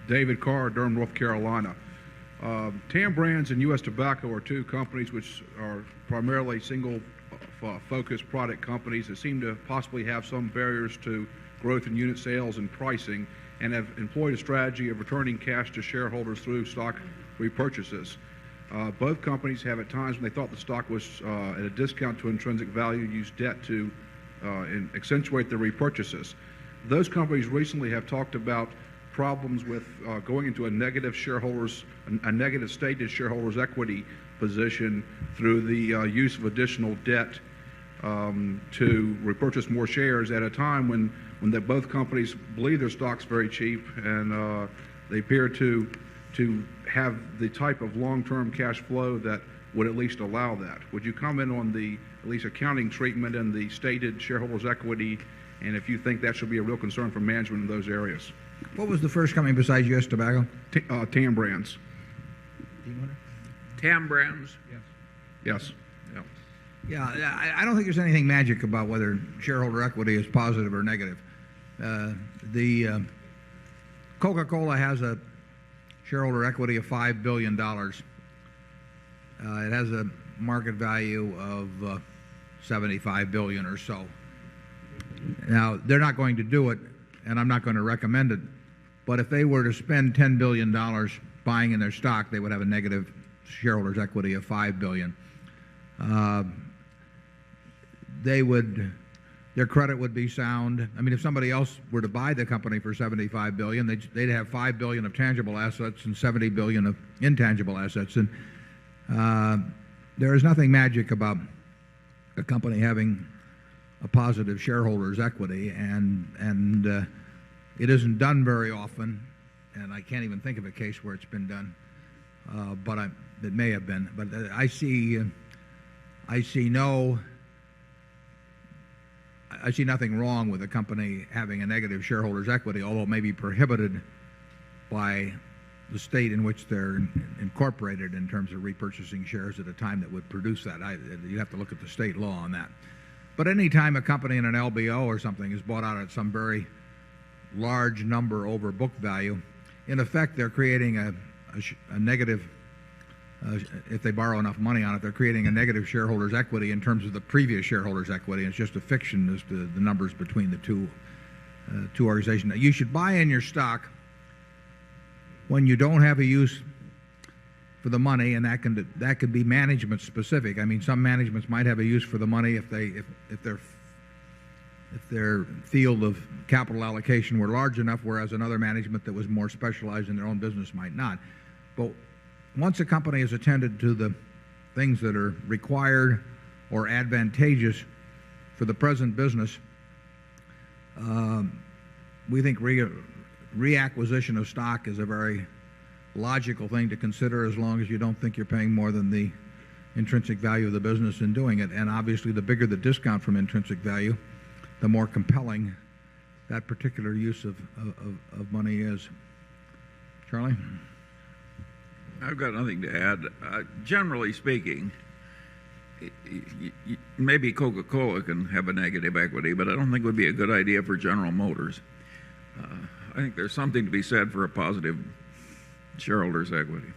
David Carr, Durham, North Carolina. TAM Brands and U.S. Tobacco are two companies which are primarily single-focused product companies that seem to possibly have some barriers to growth in unit sales and pricing, and have employed a strategy of returning cash to shareholders through stock repurchases. Both companies have at times when they thought the stock was at a discount to intrinsic value used debt to accentuate their repurchases. Those companies recently have talked about problems with going into a negative stated shareholders equity position through the use of additional debt to repurchase more shares at a time when both companies believe their stock's very cheap, and they appear to have the type of long-term cash flow that would at least allow that. Would you comment on the at least accounting treatment and the stated shareholders equity, and if you think that should be a real concern for management in those areas? What was the first company besides U.S. Tobacco? TAM Brands. TAM Brands? Yes. Yeah, I don't think there's anything magic about whether shareholder equity is positive or negative. The Coca-Cola has a shareholder equity of $5 billion. It has a market value of $75 billion or so. Now, they're not going to do it, and I'm not going to recommend it, but if they were to spend $10 billion buying in their stock, they would have a negative shareholders equity of $5 billion. Their credit would be sound. I mean, if somebody else were to buy the company for $75 billion, they'd have $5 billion of tangible assets and $70 billion of intangible assets. And there is nothing magic about a company having a positive shareholders equity, and it isn't done very often, and I can't even think of a case where it's been done, but it may have been. But I see nothing wrong with a company having a negative shareholders equity, although it may be prohibited by the state in which they're incorporated in terms of repurchasing shares at a time that would produce that. You'd have to look at the state law on that. But any time a company in an LBO or something is bought out at some very large number over book value, in effect they're creating a negative, if they borrow enough money on it, they're creating a negative shareholders equity in terms of the previous shareholders equity. It's just a fiction as to the numbers between the two organizations. You should buy in your stock when you don't have a use for the money, and that could be management specific. I mean, some managements might have a use for the money if their field of capital allocation were large enough, whereas another management that was more specialized in their own business might not. But once a company has attended to the things that are required or advantageous for the present business, we think reacquisition of stock is a very logical thing to consider, as long as you don't think you're paying more than the intrinsic value of the business in doing it. And obviously, the bigger the discount from intrinsic value, the more compelling that particular use of money is. Charlie? I've got nothing to add. Generally speaking, maybe Coca-Cola can have a negative equity, but I don't think it would be a good idea for General Motors. I think there's something to be said for a positive shareholders' equity.